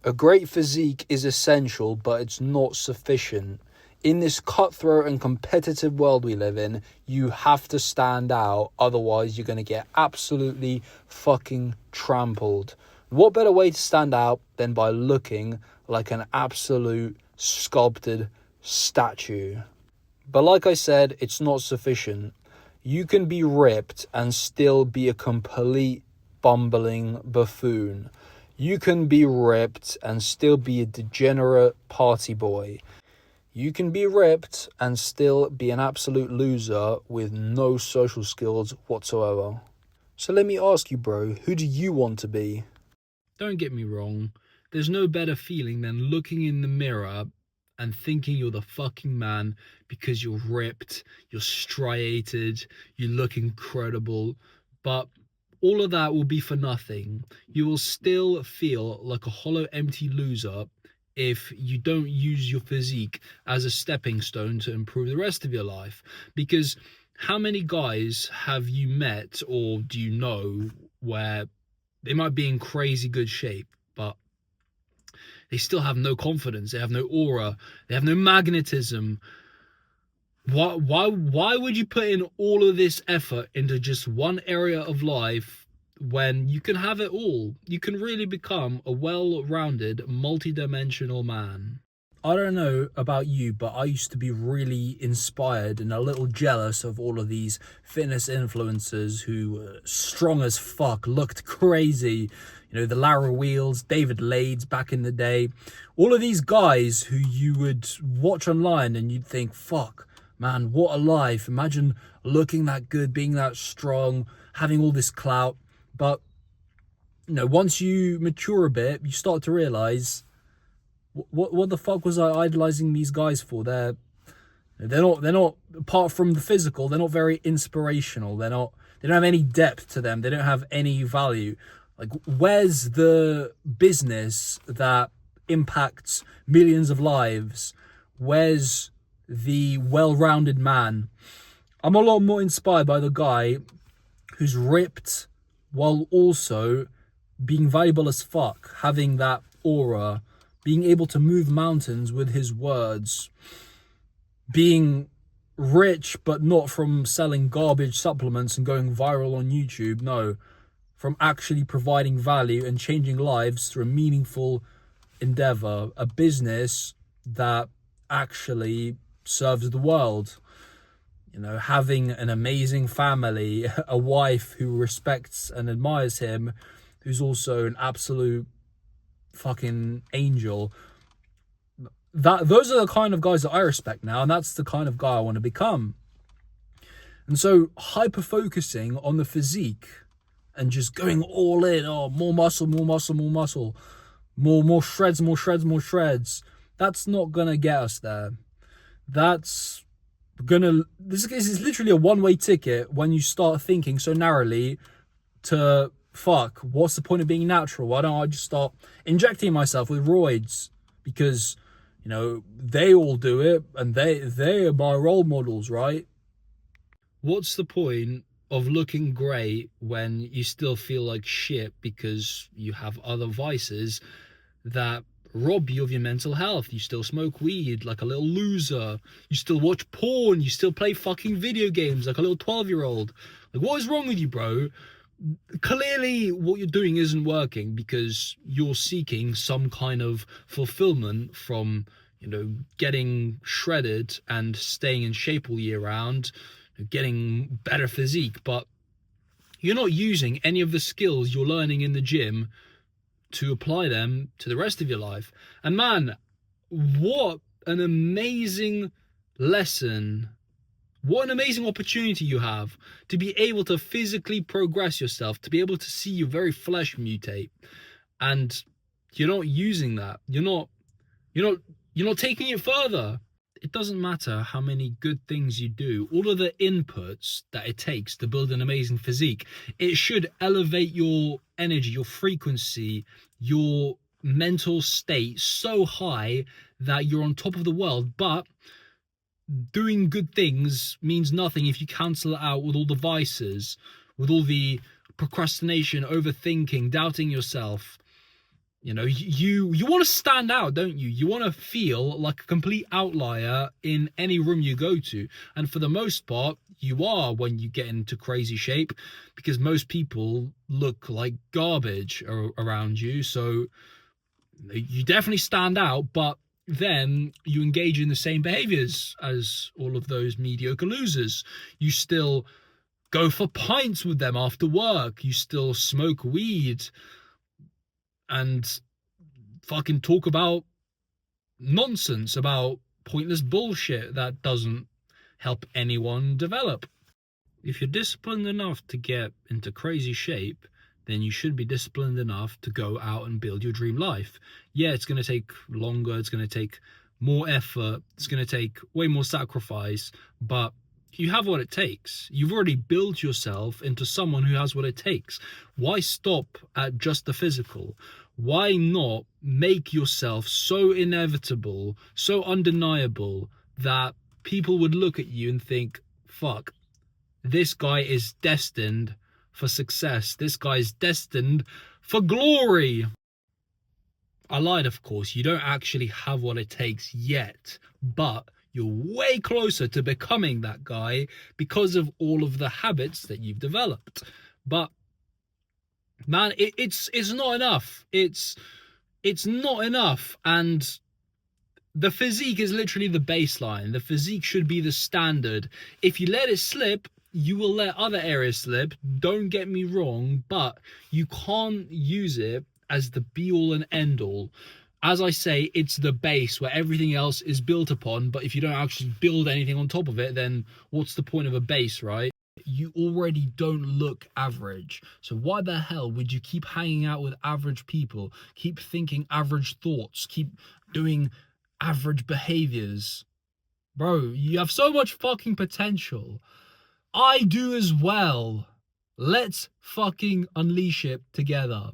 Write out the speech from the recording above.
A great physique is essential, but it's not sufficient. In this cutthroat and competitive world we live in, you have to stand out, otherwise you're going to get absolutely fucking trampled. What better way to stand out than by looking like an absolute sculpted statue? But like I said, it's not sufficient. You can be ripped and still be a complete bumbling buffoon. You can be ripped and still be a degenerate party boy. You can be ripped and still be an absolute loser with no social skills whatsoever. So let me ask you, bro, who do you want to be? Don't get me wrong, there's no better feeling than looking in the mirror and thinking you're the fucking man because you're ripped, you're striated, you look incredible, but all of that will be for nothing. You will still feel like a hollow, empty loser if you don't use your physique as a stepping stone to improve the rest of your life. Because how many guys have you met or do you know where they might be in crazy good shape, but they still have no confidence, they have no aura, they have no magnetism? Why would you put in all of this effort into just one area of life when you can have it all? You can really become a well-rounded, multi-dimensional man. I don't know about you, but I used to be really inspired and a little jealous of all of these fitness influencers who were strong as fuck, looked crazy. You know, the Lara Wheels, David Lades back in the day. All of these guys who you would watch online and you'd think, fuck, man, what a life. Imagine looking that good, being that strong, having all this clout. But, you know, once you mature a bit, you start to realize, what the fuck was I idolizing these guys for? They're not apart from the physical, they're not very inspirational. They don't have any depth to them. They don't have any value. Like, where's the business that impacts millions of lives? Where's the well-rounded man? I'm a lot more inspired by the guy who's ripped while also being valuable as fuck, having that aura, being able to move mountains with his words, being rich but not from selling garbage supplements and going viral on YouTube. No, from actually providing value and changing lives through a meaningful endeavor, a business that actually serves the world. You know, having an amazing family, a wife who respects and admires him, who's also an absolute fucking angel. Those are the kind of guys that I respect now, and that's the kind of guy I want to become. And so hyper focusing on the physique and just going all in, oh, more muscle, more muscle, more muscle, more shreds, more shreds, more shreds, that's not gonna get us there. This is literally a one-way ticket when you start thinking so narrowly to, fuck, what's the point of being natural? Why don't I just start injecting myself with roids? Because, you know, they all do it and they are my role models, right? What's the point of looking great when you still feel like shit because you have other vices that rob you of your mental health? You still smoke weed like a little loser. You still watch porn. You still play fucking video games like a little 12-year-old. Like, what is wrong with you, bro? Clearly what you're doing isn't working because you're seeking some kind of fulfillment from, you know, getting shredded and staying in shape all year round, getting better physique, but you're not using any of the skills you're learning in the gym to apply them to the rest of your life. And man, what an amazing lesson. What an amazing opportunity you have to be able to physically progress yourself, to be able to see your very flesh mutate. And you're not using that. You're not taking it further. It doesn't matter how many good things you do, all of the inputs that it takes to build an amazing physique, it should elevate your energy, your frequency, your mental state so high that you're on top of the world. But doing good things means nothing if you cancel it out with all the vices, with all the procrastination, overthinking, doubting yourself. You know, you want to stand out, don't you? You want to feel like a complete outlier in any room you go to. And for the most part, you are when you get into crazy shape, because most people look like garbage around you. So you definitely stand out, but then you engage in the same behaviors as all of those mediocre losers. You still go for pints with them after work. You still smoke weed and fucking talk about nonsense, about pointless bullshit that doesn't help anyone develop. If you're disciplined enough to get into crazy shape, then you should be disciplined enough to go out and build your dream life. Yeah, it's going to take longer, it's going to take more effort, it's going to take way more sacrifice, but you have what it takes. You've already built yourself into someone who has what it takes. Why stop at just the physical? Why not make yourself so inevitable, so undeniable that people would look at you and think, fuck, this guy is destined for success. This guy is destined for glory. I lied, of course. You don't actually have what it takes yet, but you're way closer to becoming that guy because of all of the habits that you've developed. But man, it's not enough. It's not enough. And the physique is literally the baseline. The physique should be the standard. If you let it slip, you will let other areas slip. Don't get me wrong, but you can't use it as the be all and end all. As I say, it's the base where everything else is built upon, but if you don't actually build anything on top of it, then what's the point of a base, right? You already don't look average. So why the hell would you keep hanging out with average people, keep thinking average thoughts, keep doing average behaviors? Bro, you have so much fucking potential. I do as well. Let's fucking unleash it together.